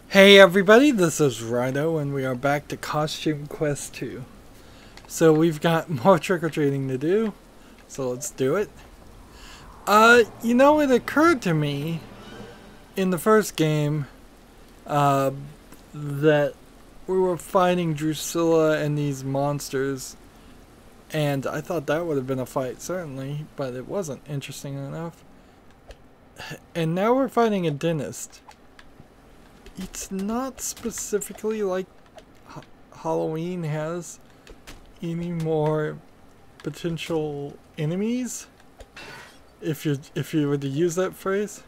Hey everybody, this is Rydo and we are back to Costume Quest 2. So we've got more trick-or-treating to do, so let's do it. It occurred to me in the first game that we were fighting Drusilla and these monsters, and I thought that would have been a fight, certainly, but it wasn't interesting enough. And now we're fighting a dentist. It's not specifically like Halloween has any more potential enemies, if you were to use that phrase.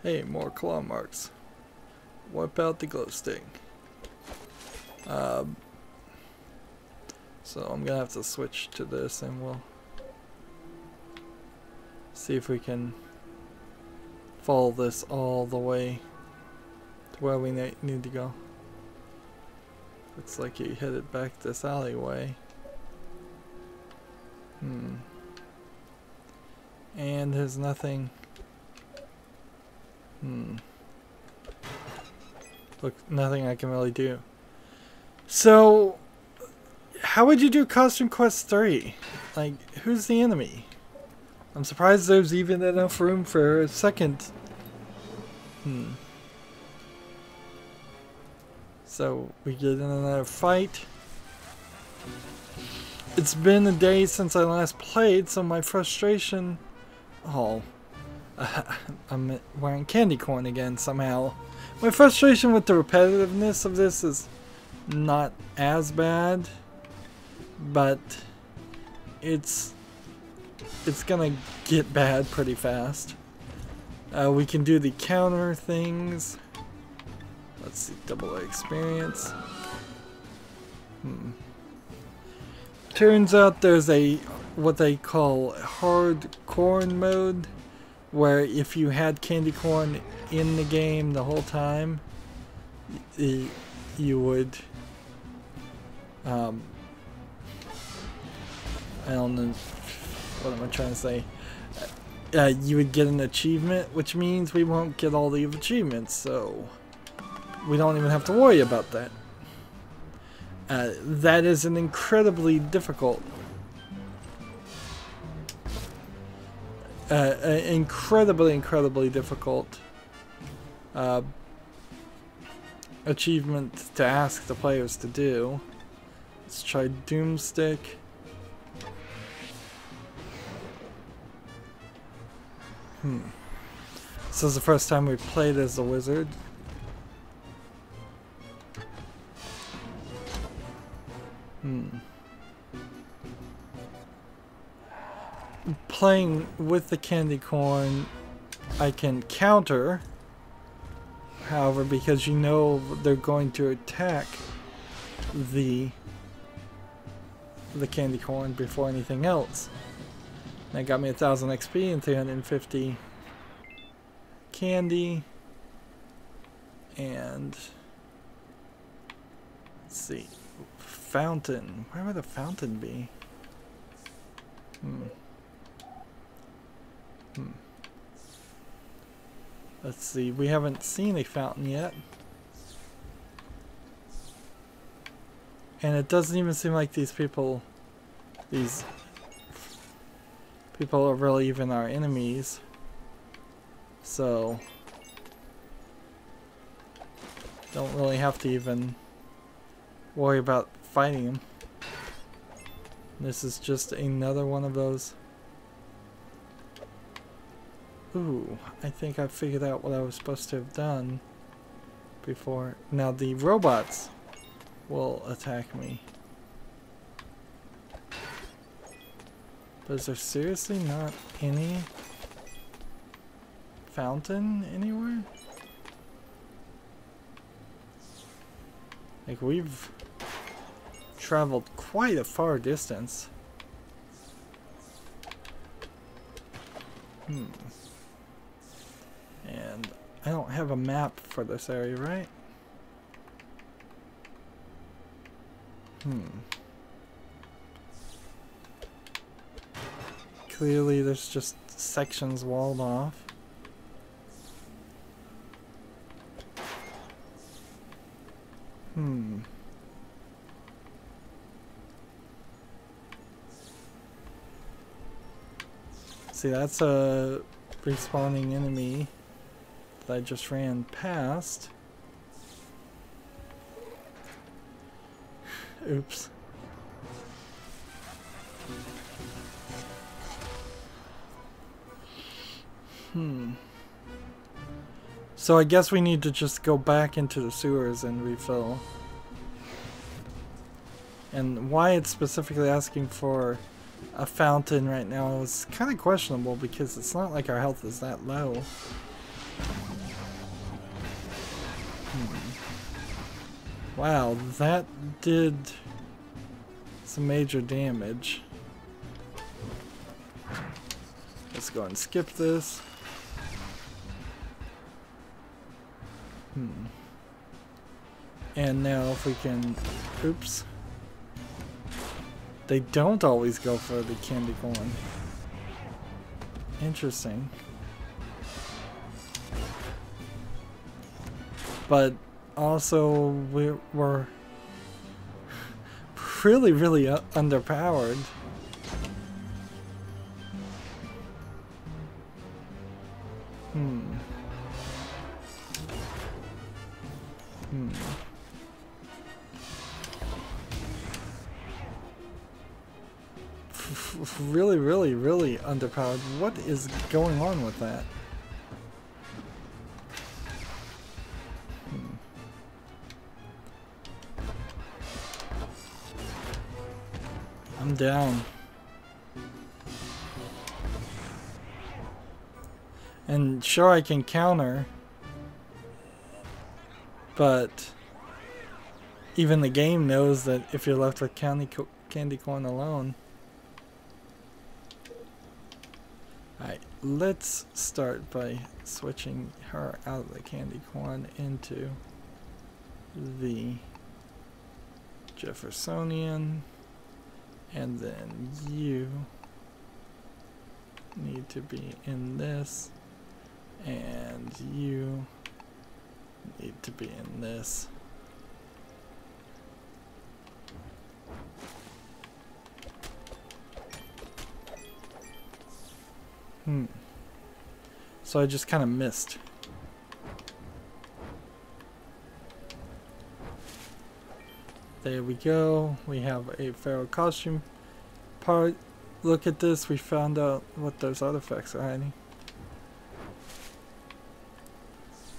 Hey, more claw marks. Wipe out the glow stick. So I'm gonna have to switch to this, and we'll see if we can follow this all the way where we need to go. Looks like you headed back this alleyway. And there's nothing. Look, nothing I can really do. So, how would you do Costume Quest 3? Like, who's the enemy? I'm surprised there's even enough room for a second. So we get in another fight. It's been a day since I last played, so my frustration... Oh, I'm wearing candy corn again somehow. My frustration with the repetitiveness of this is not as bad, but it's gonna get bad pretty fast. We can do the counter things. Let's see, double experience. Turns out there's a what they call hard corn mode, where if you had candy corn in the game the whole time, you would I don't know, what am I trying to say? You would get an achievement, which means we won't get all the achievements, so we don't even have to worry about that. That is an incredibly difficult, incredibly difficult achievement to ask the players to do. Let's try Doomstick. This is the first time we played as a wizard. Playing with the candy corn, I can counter. However, because you know they're going to attack the candy corn before anything else. That got me 1000 XP and 350 candy. And let's see. Fountain. Where would the fountain be? Let's see. We haven't seen a fountain yet. And it doesn't even seem like these people are really even our enemies. So don't really have to even worry about fighting him. This is just another one of those. Ooh, I think I figured out what I was supposed to have done before. Now the robots will attack me. But is there seriously not any fountain anywhere? Like, we've traveled quite a far distance. And I don't have a map for this area, right? Clearly there's just sections walled off. Hmm. See, that's a respawning enemy that I just ran past. Oops. So I guess we need to just go back into the sewers and refill. And why it's specifically asking for a fountain right now is kind of questionable, because it's not like our health is that low. Wow, that did some major damage. Let's go and skip this. And now if we can... Oops. They don't always go for the candy corn. Interesting. But also we're really, really underpowered. Really, really, really underpowered. What is going on with that? I'm down. And sure, I can counter, but even the game knows that if you're left with candy corn alone. Alright, let's start by switching her out of the candy corn into the Jeffersonian, and then you need to be in this, and you need to be in this. So I just kind of missed. There we go. We have a pharaoh costume part. Look at this. We found out what those artifacts are hiding.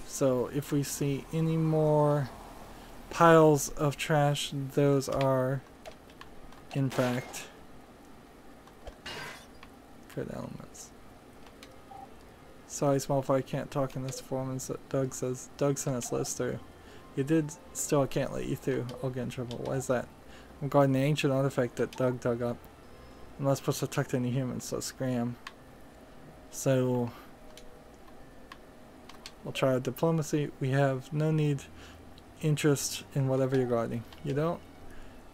So if we see any more piles of trash, those are in fact good elements. Sorry, small fry, can't talk in this forum. Doug says, Doug sent us list through. You did, still I can't let you through. I'll get in trouble. Why is that? I'm guarding the ancient artifact that Doug dug up. I'm not supposed to talk to any humans, so scram. So, we'll try our diplomacy. We have no need, interest in whatever you're guarding. You don't?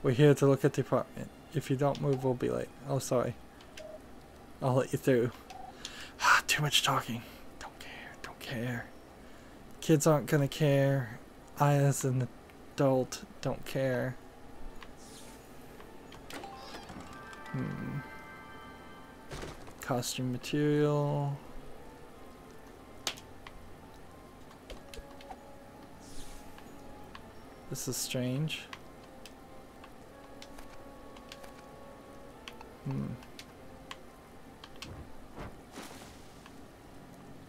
We're here to look at the apartment. If you don't move, we'll be late. Oh, sorry. I'll let you through. Too much talking. Don't care. Don't care. Kids aren't gonna care. I, as an adult, don't care. Costume material. This is strange.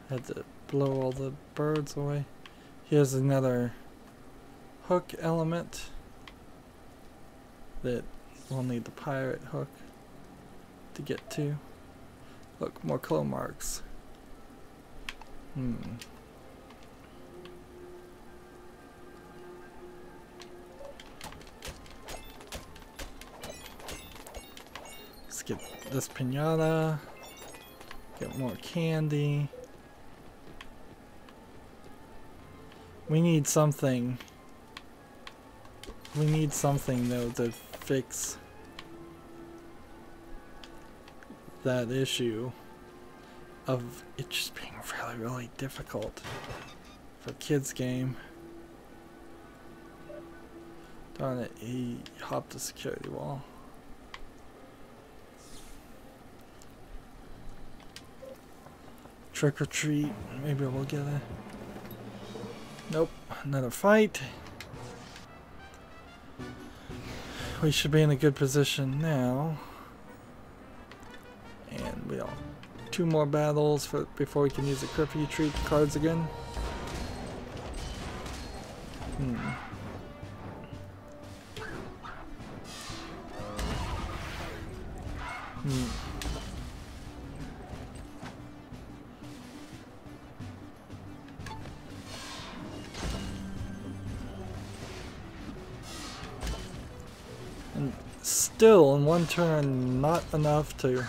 Had to blow all the birds away. Here's another hook element that we'll need the pirate hook to get to. Look, more claw marks. Let's get this pinata. Get more candy. We need something. We need something though to fix that issue of it just being really, really difficult for a kids game. Darn it, he hopped the security wall. Trick or treat. Maybe we'll get a... Nope, another fight. We should be in a good position now. And we'll... 2 more battles before we can use the Creepier Treat Cards again. And still, in one turn, not enough to...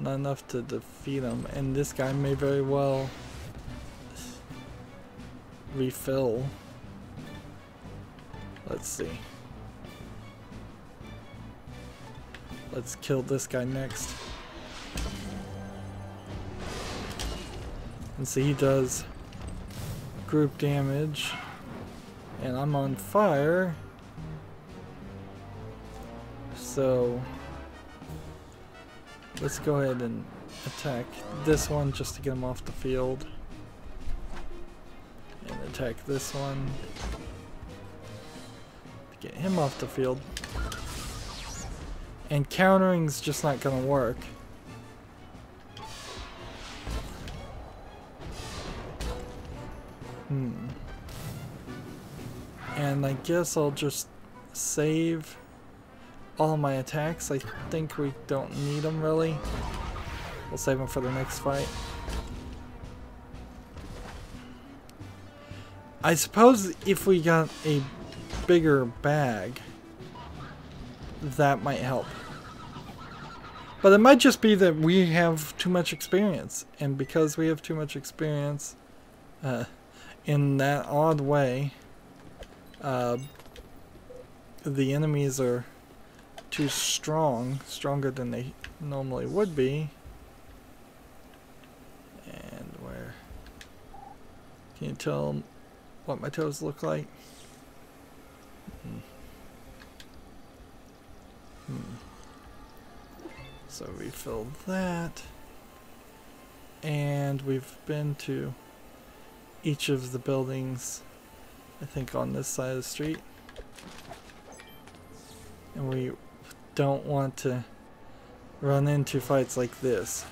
Not enough to defeat him, and this guy may very well refill. Let's see. Let's kill this guy next. And see, he does group damage, and I'm on fire, so let's go ahead and attack this one just to get him off the field. And attack this one to get him off the field. And countering's just not gonna work. And I guess I'll just save all my attacks. I think we don't need them really. We'll save them for the next fight. I suppose if we got a bigger bag, that might help. But it might just be that we have too much experience, and because we have too much experience in that odd way, the enemies are too strong, stronger than they normally would be. And where? Can you tell what my toes look like? So refill that. And we've been to each of the buildings, I think, on this side of the street. And we don't want to run into fights like this.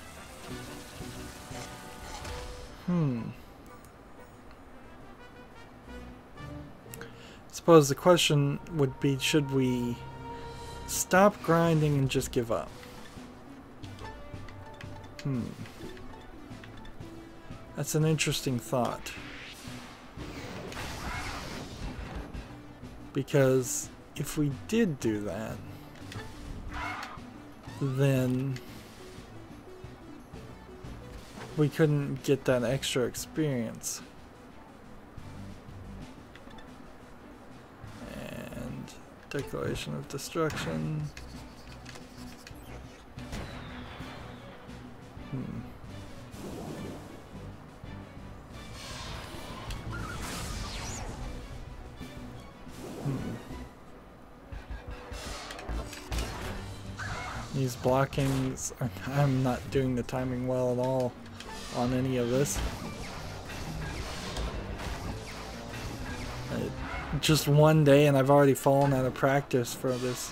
Suppose the question would be, should we stop grinding and just give up? That's an interesting thought. Because if we did do that, then we couldn't get that extra experience. And Declaration of Destruction. These blockings, I'm not doing the timing well at all on any of this. Just one day and I've already fallen out of practice for this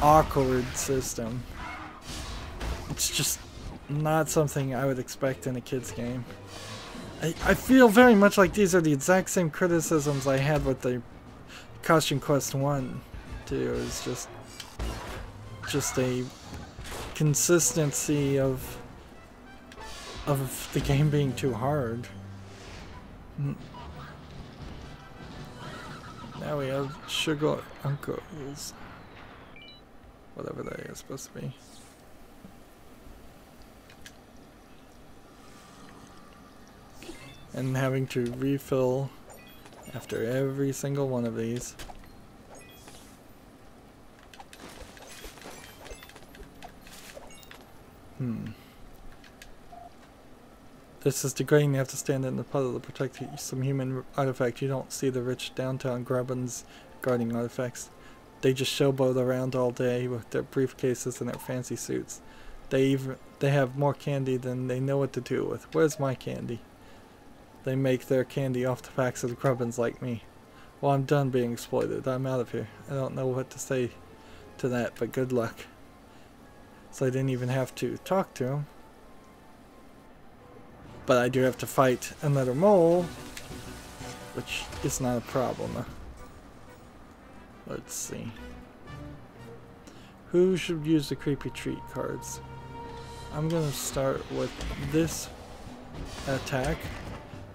awkward system. It's just not something I would expect in a kid's game. I feel very much like these are the exact same criticisms I had with the Costume Quest 1 too. It's just a consistency of the game being too hard. Now we have sugar uncles, whatever they are supposed to be. And having to refill after every single one of these. This is degrading. You have to stand in the puddle to protect some human artifact. You don't see the rich downtown grubbins guarding artifacts. They just showboat around all day with their briefcases and their fancy suits. They have more candy than they know what to do with. Where's my candy? They make their candy off the backs of the grubbins like me. Well, I'm done being exploited. I'm out of here. I don't know what to say to that, but good luck. So I didn't even have to talk to him. But I do have to fight another mole, which is not a problem. Let's see. Who should use the Creepier Treat Cards? I'm going to start with this attack,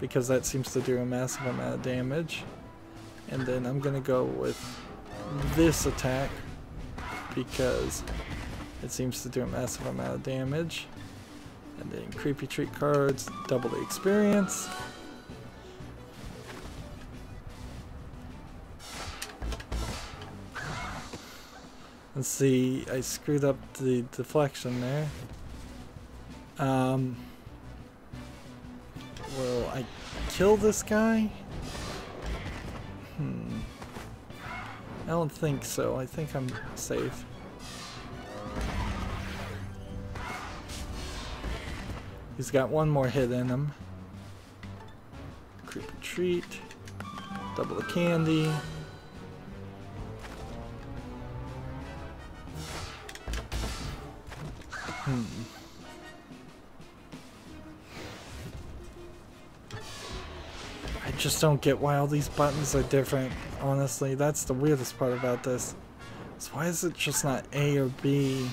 because that seems to do a massive amount of damage. And then I'm going to go with this attack, because it seems to do a massive amount of damage. And then Creepier Treat Cards, double the experience. Let's see, I screwed up the deflection there. Will I kill this guy? I don't think so. I think I'm safe. He's got one more hit in him. Creepier Treat. Double the candy. I just don't get why all these buttons are different, honestly. That's the weirdest part about this. So why is it just not A or B?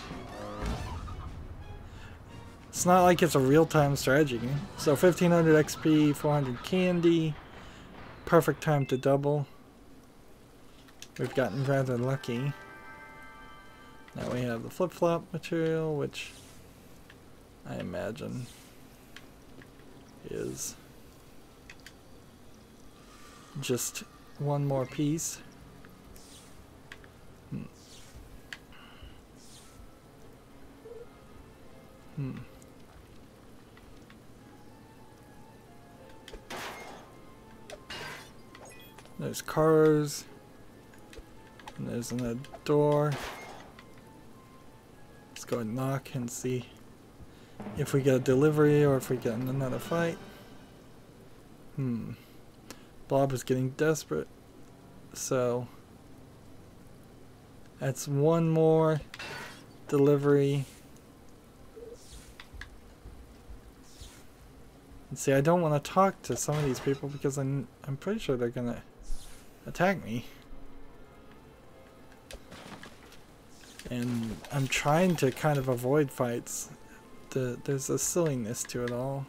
It's not like it's a real-time strategy game. So 1500 XP, 400 candy. Perfect time to double. We've gotten rather lucky. Now we have the flip-flop material, which I imagine is just one more piece. There's cars, and there's another door. Let's go and knock and see if we get a delivery or if we get in another fight. Bob is getting desperate, so that's one more delivery. And see, I don't want to talk to some of these people because I'm pretty sure they're gonna attack me. And I'm trying to kind of avoid fights. There's a silliness to it all.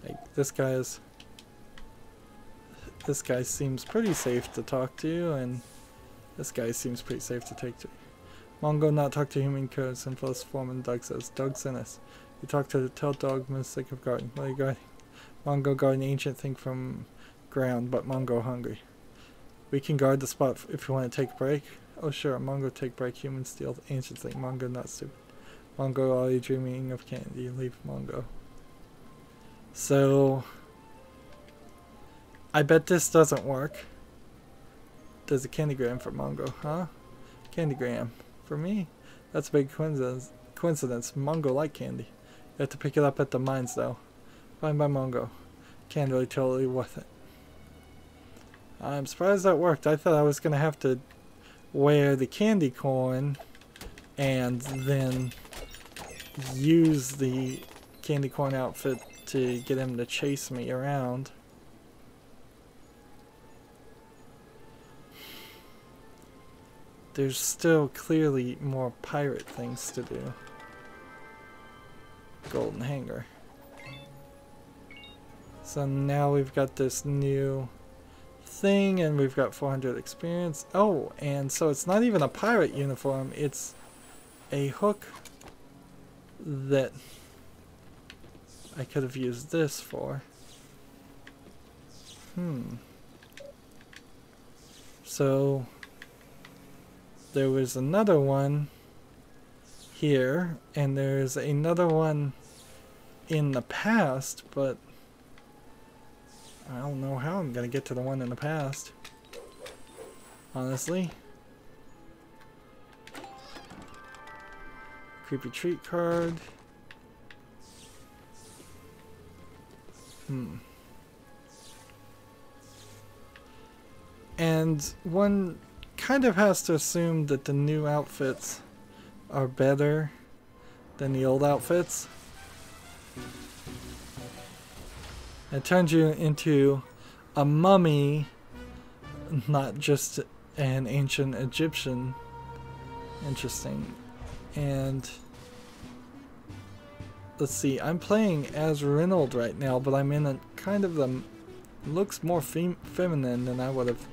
Like this guy seems pretty safe to talk to, and this guy seems pretty safe to take to. Mongo not talk to human codes and false form, and Doug says, Doug sent us. You talk to the tail dog, mistake of guarding. What are you guarding? Mongo guarding ancient thing from ground, but Mongo hungry. We can guard the spot if you want to take a break. Oh sure, Mongo take break, human steal the ancient thing. Mongo not stupid. Mongo are you dreaming of candy? Leave Mongo. So I bet this doesn't work. There's a candygram for Mongo, huh? Candygram. For me? That's a big coincidence. Mongo like candy. You have to pick it up at the mines though. Fine by Mongo. Can't really totally worth it. I'm surprised that worked. I thought I was gonna have to wear the candy corn and then use the candy corn outfit to get him to chase me around. There's still clearly more pirate things to do. Golden hanger. So now we've got this new thing and we've got 400 experience. Oh, and so it's not even a pirate uniform, it's a hook that I could have used this for. So there was another one here, and there's another one in the past, but I don't know how I'm gonna get to the one in the past, honestly. Creepier Treat Card. And one kind of has to assume that the new outfits are better than the old outfits. It turns you into a mummy, not just an ancient Egyptian. Interesting. And let's see, I'm playing as Reynold right now, but I'm in a kind of the looks more feminine than I would have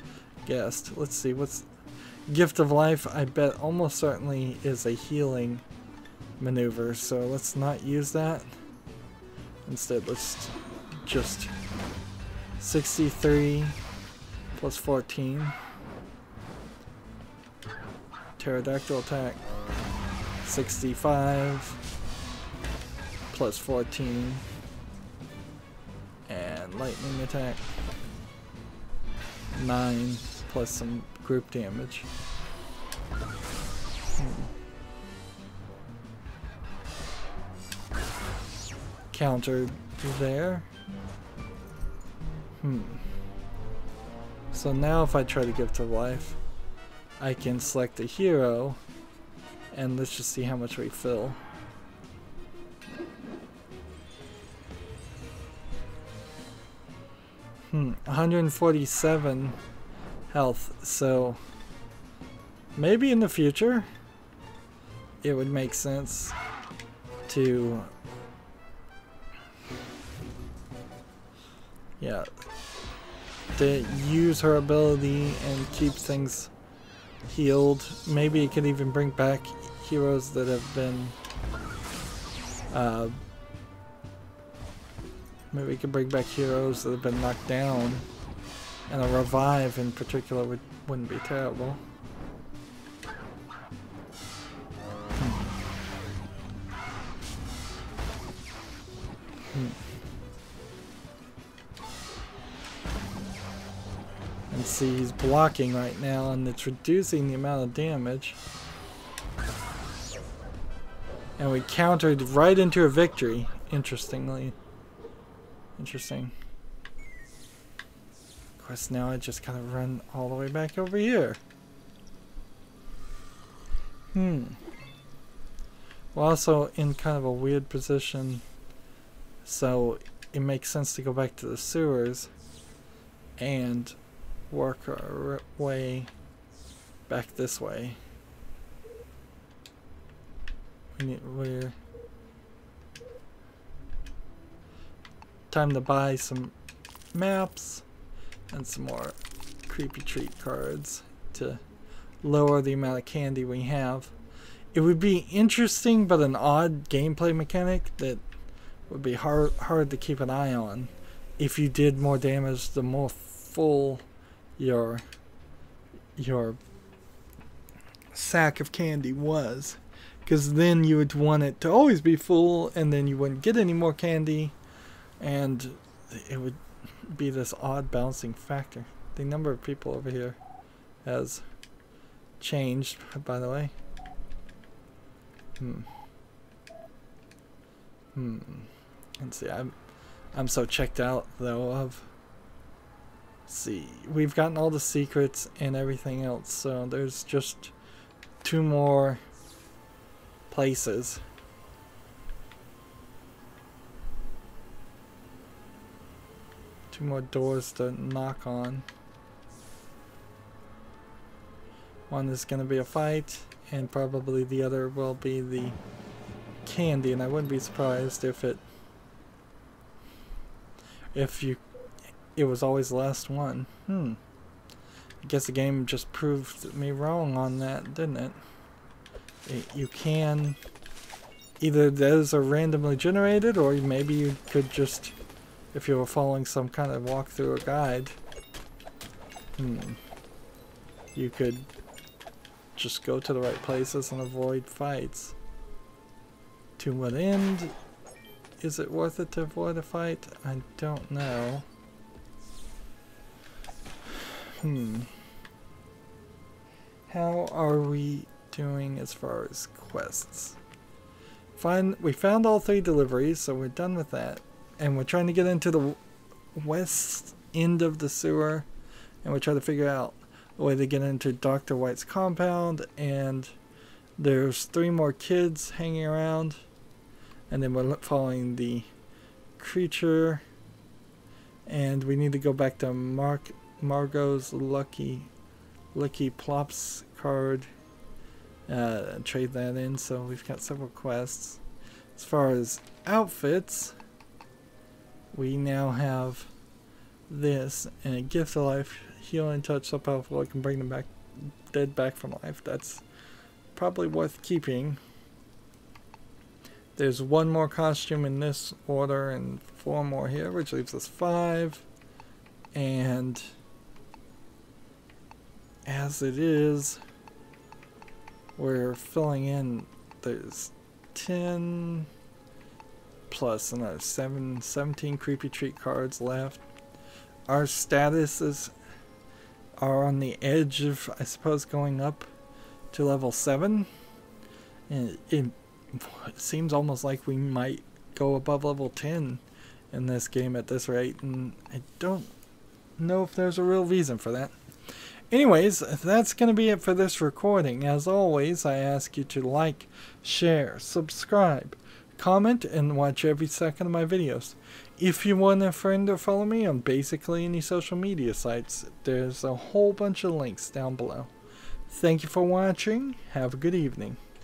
guessed. Let's see, what's Gift of Life? I bet almost certainly is a healing maneuver, so let's not use that. Instead, let's just 63 plus 14. Pterodactyl attack. 65 plus 14. And lightning attack. 9 plus some group damage. Countered there. So now if I try to Gift of Life, I can select a hero, and let's just see how much we fill. Hmm, 147 health, so maybe in the future it would make sense to to use her ability and keep things healed. Maybe it could even bring back heroes that have been maybe we could bring back heroes that have been knocked down, and a revive in particular wouldn't be terrible. And see, he's blocking right now, and it's reducing the amount of damage. And we countered right into a victory, interestingly. Interesting. Of course, now I just gotta run all the way back over here. We're also in kind of a weird position, so it makes sense to go back to the sewers and work our way back this way. We're time to buy some maps and some more Creepier Treat Cards to lower the amount of candy we have. It would be interesting, but an odd gameplay mechanic that would be hard to keep an eye on. If you did more damage, the more full your sack of candy was, because then you would want it to always be full, and then you wouldn't get any more candy, and it would be this odd balancing factor. The number of people over here has changed, by the way. Let's see, I'm so checked out though of, see, we've gotten all the secrets and everything else, so there's just 2 more places. Two more doors to knock on. One is going to be a fight, and probably the other will be the candy, and I wouldn't be surprised if it was always the last one. I guess the game just proved me wrong on that, didn't it? You can, either those are randomly generated, or maybe you could just, if you were following some kind of walkthrough or guide, you could just go to the right places and avoid fights. To what end? Is it worth it to avoid a fight? I don't know. How are we doing as far as quests? We found all 3 deliveries, so we're done with that. And we're trying to get into the west end of the sewer, and we're trying to figure out a way to get into Dr. White's compound, and there's 3 more kids hanging around, and then we're following the creature, and we need to go back to Margot's Lucky Plops card, trade that in. So we've got several quests. As far as outfits, we now have this and a gift of life, healing touch so powerful it can bring them back dead back from life. That's probably worth keeping. There's 1 more costume in this order and 4 more here, which leaves us 5. And as it is, we're filling in. There's 10 plus another 17 Creepier Treat Cards left. Our statuses are on the edge of, I suppose, going up to level 7. And it seems almost like we might go above level 10 in this game at this rate, and I don't know if there's a real reason for that. Anyways, that's going to be it for this recording. As always, I ask you to like, share, subscribe, comment, and watch every second of my videos. If you want a friend or follow me on basically any social media sites, there's a whole bunch of links down below. Thank you for watching. Have a good evening.